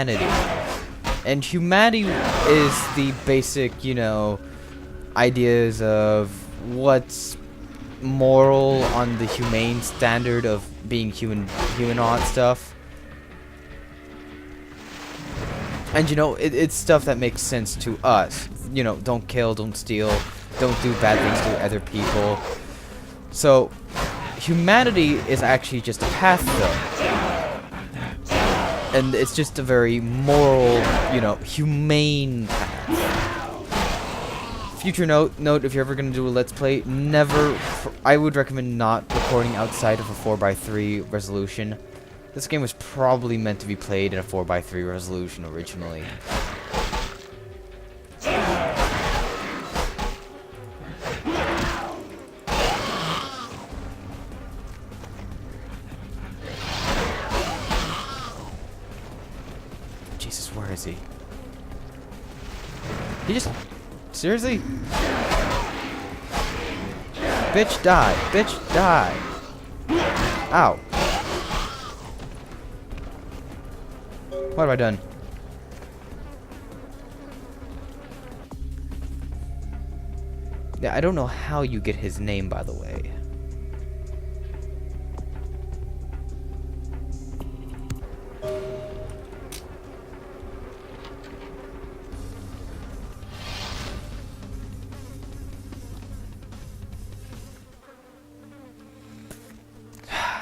humanity. And humanity is the basic, you know, ideas of what's moral on the humane standard of being humanoid stuff. And you know, it's stuff that makes sense to us. You know, don't kill, don't steal, don't do bad things to other people. So, humanity is actually just a path, though. And it's just a very moral, you know, humane path. Future note, if you're ever going to do a Let's Play, I would recommend not recording outside of a 4:3 resolution. This game was probably meant to be played in a 4:3 resolution originally. Jesus, where is he? He just... Seriously? Bitch, die. Bitch, die. Ow. What have I done? Yeah, I don't know how you get his name, by the way.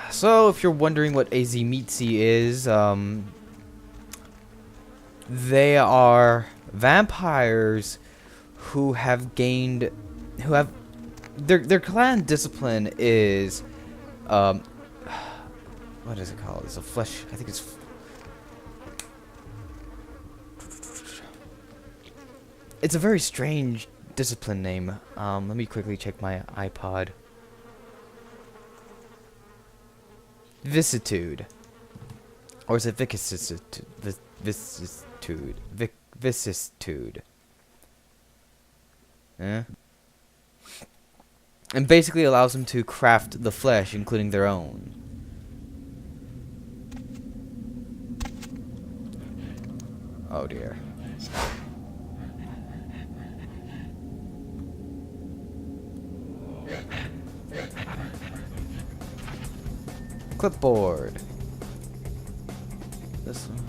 So, if you're wondering what a Zemitzi is, they are vampires who have gained, their clan discipline is, what is it called? It's a flesh, I think it's a very strange discipline name. Let me quickly check my iPod. Vicissitude. Or is it vicissitude? Vicissitude. Eh? And basically allows them to craft the flesh, including their own. Oh dear. Clipboard. This one.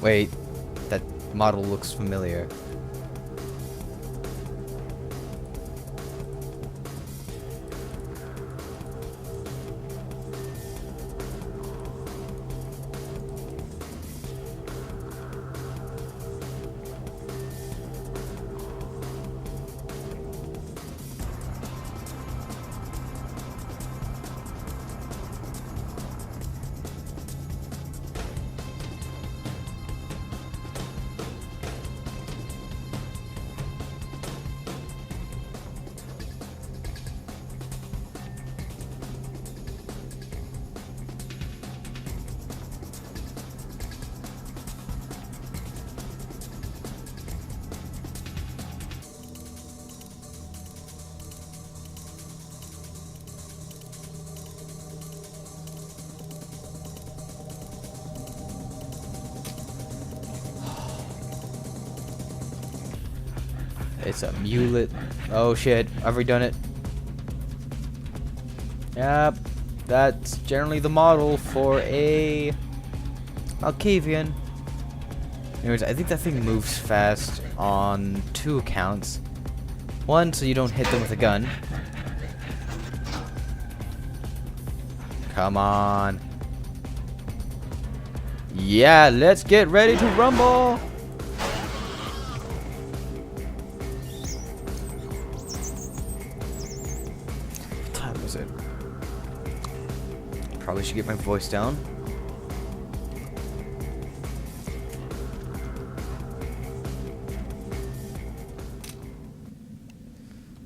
Wait, that model looks familiar. It's a mulet. Oh shit, I've redone it. Yep, that's generally the model for a Malkavian. Anyways, I think that thing moves fast on 2 accounts. One, so you don't hit them with a gun. Come on. Yeah, let's get ready to rumble! Probably should get my voice down.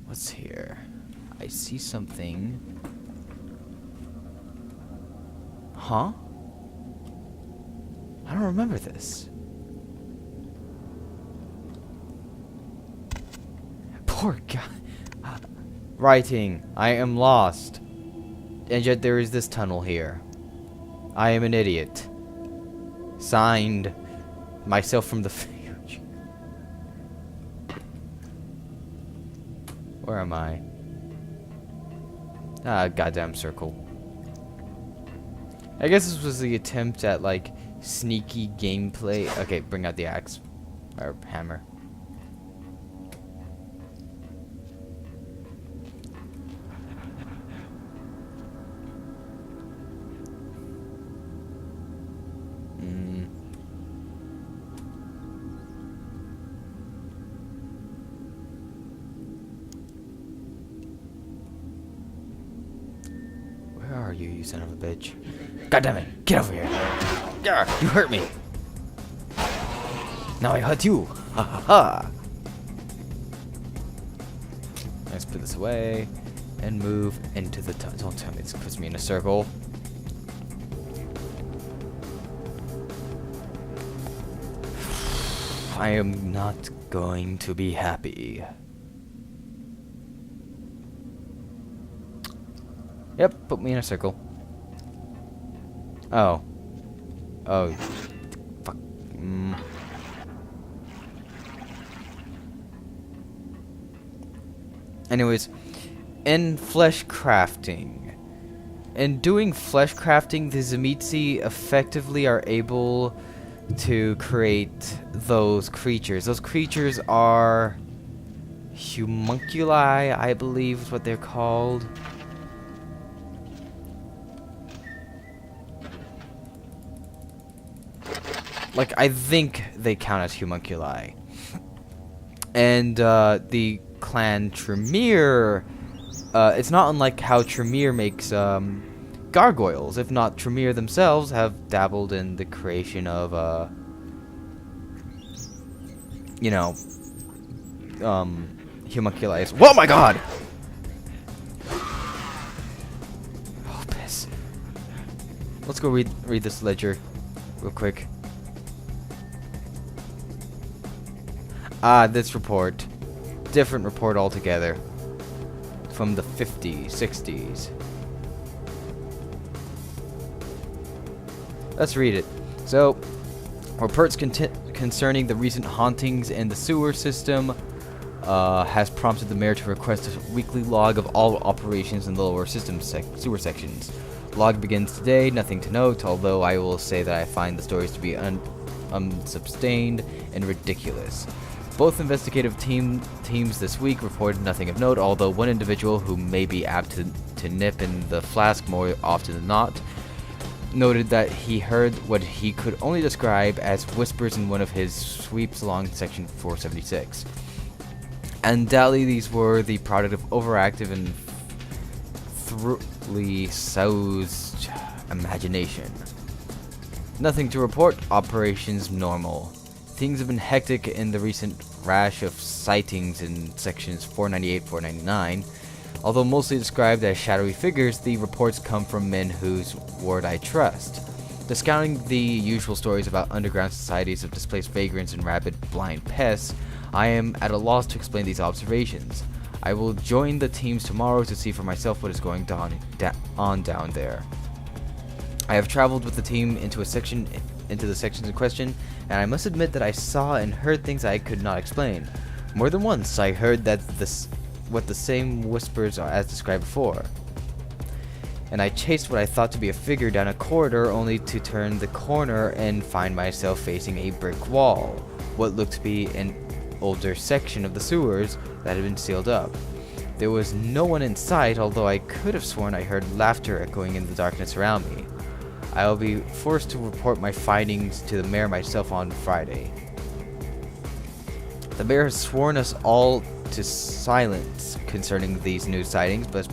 What's here? I see something. Huh? I don't remember this. Poor guy. Writing. I am lost. And yet there is this tunnel here. I am an idiot. Signed, myself from the future. Where am I? Ah, goddamn circle. I guess this was the attempt at, like, sneaky gameplay. Okay, bring out the axe. Or hammer. Where are you, you son of a bitch? God damn it! Get over here! Yarr, you hurt me! Now I hurt you! Ha ha ha! Let's put this away and move into the tunnel. Don't tell me this puts me in a circle. I am not going to be happy. Yep, put me in a circle. Oh. Oh. Fuck. Anyways, in flesh crafting. In doing flesh crafting, the Zemitzi effectively are able to create those creatures. Those creatures are homunculi, I believe is what they're called. Like, I think they count as homunculi. And the clan Tremere, it's not unlike how Tremere makes gargoyles. If not, Tremere themselves have dabbled in the creation of, you know, homunculi. Whoa, my god! Oh, piss. Let's go read this ledger real quick. Ah, this report. Different report altogether. From the 50s, 60s. Let's read it. So, reports concerning the recent hauntings in the sewer system has prompted the mayor to request a weekly log of all operations in the lower system sewer sections. Log begins today, nothing to note, although I will say that I find the stories to be unsubstantiated and ridiculous. Both investigative teams this week reported nothing of note, although one individual who may be apt to nip in the flask more often than not noted that he heard what he could only describe as whispers in one of his sweeps along section 476. Undoubtedly, these were the product of overactive and thoroughly soused imagination. Nothing to report. Operations normal. Things have been hectic in the recent rash of sightings in sections 498, 499. Although mostly described as shadowy figures, the reports come from men whose word I trust. Discounting the usual stories about underground societies of displaced vagrants and rabid blind pests, I am at a loss to explain these observations. I will join the teams tomorrow to see for myself what is going on down there. I have traveled with the team into the sections in question, and I must admit that I saw and heard things I could not explain. More than once, I heard that what the same whispers are as described before. And I chased what I thought to be a figure down a corridor, only to turn the corner and find myself facing a brick wall, what looked to be an older section of the sewers that had been sealed up. There was no one in sight, although I could have sworn I heard laughter echoing in the darkness around me. I will be forced to report my findings to the mayor myself on Friday. The mayor has sworn us all to silence concerning these new sightings, but has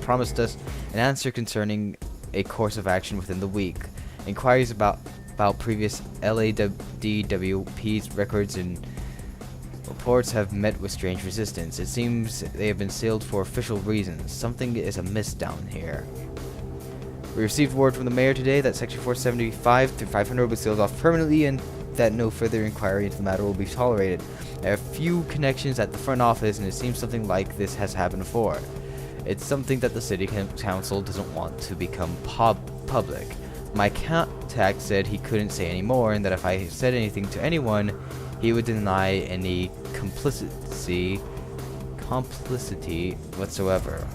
promised us an answer concerning a course of action within the week. Inquiries about previous LADWP's records and reports have met with strange resistance. It seems they have been sealed for official reasons. Something is amiss down here. We received word from the mayor today that section 475 through 500 will be sealed off permanently, and that no further inquiry into the matter will be tolerated. I have few connections at the front office, and it seems something like this has happened before. It's something that the city council doesn't want to become public. My contact said he couldn't say any more, and that if I said anything to anyone, he would deny any complicity whatsoever.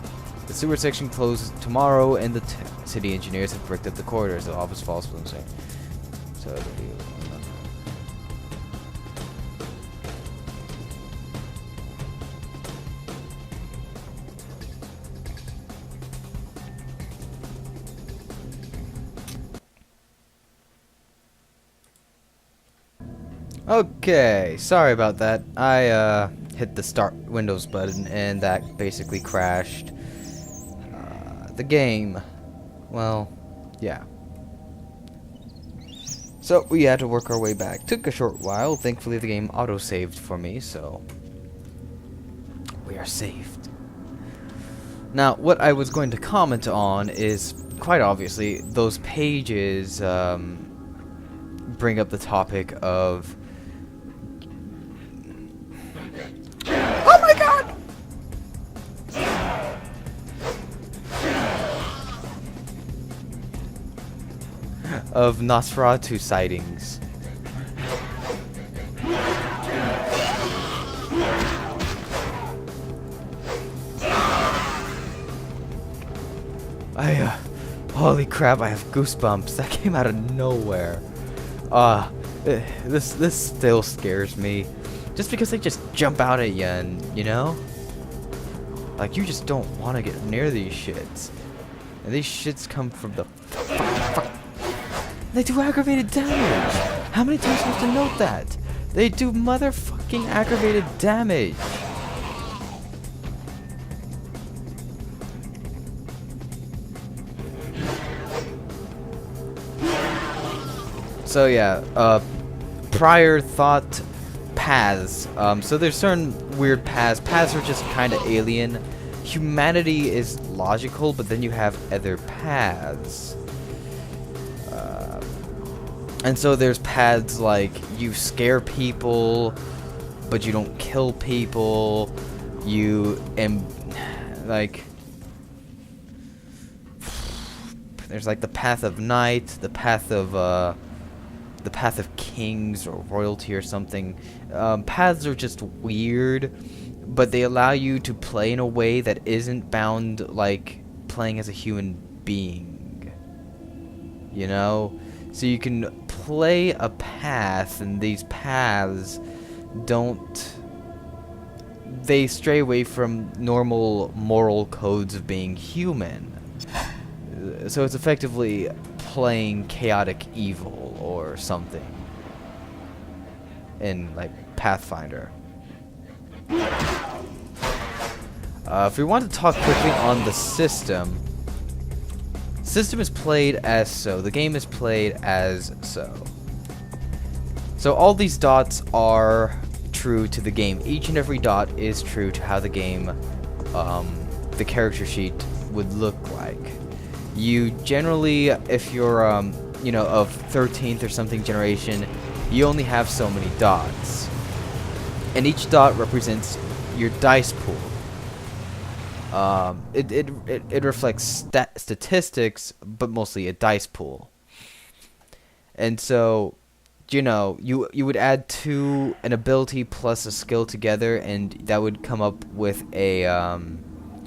The sewer section closes tomorrow, and the city engineers have bricked up the corridors. The office falls from the so it'll be. Okay, sorry about that. I hit the start Windows button and that basically crashed the game. Well, yeah. So we had to work our way back. Took a short while. Thankfully the game auto-saved for me, so we are saved. Now, what I was going to comment on is, quite obviously, those pages bring up the topic of... Oh my god! Of Nosferatu sightings. Holy crap, I have goosebumps. That came out of nowhere. This still scares me. Just because they just jump out at you and, you know? Like, you just don't want to get near these shits. And these shits come from the... They do aggravated damage! How many times do you have to note that? They do motherfucking aggravated damage! So yeah, prior thought paths. So there's certain weird paths. Paths are just kind of alien. Humanity is logical, but then you have other paths. And so there's paths like you scare people, but you don't kill people. Like... There's like the path of night, the path of kings or royalty or something. Paths are just weird, but they allow you to play in a way that isn't bound like playing as a human being. You know? So you can play a path, and these paths they stray away from normal moral codes of being human. So it's effectively playing chaotic evil or something in like Pathfinder. If we want to talk quickly on the system is played as so. The game is played as so. So all these dots are true to the game. Each and every dot is true to how the game, the character sheet would look like. You generally, if you're, you know, of 13th or something generation, you only have so many dots. And each dot represents your dice pool. It reflects statistics, but mostly a dice pool. And so, you know, you would add an ability plus a skill together, and that would come up with a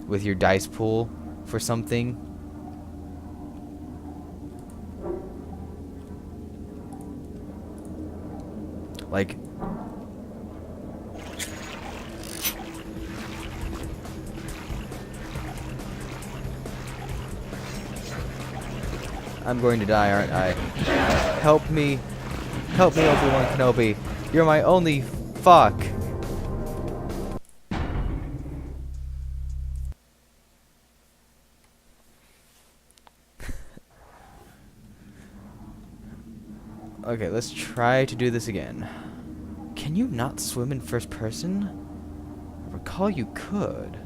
with your dice pool for something. Like, I'm going to die, aren't I? Help me, Obi-Wan Kenobi. You're my only fuck. Okay, let's try to do this again. Can you not swim in first person? I recall you could.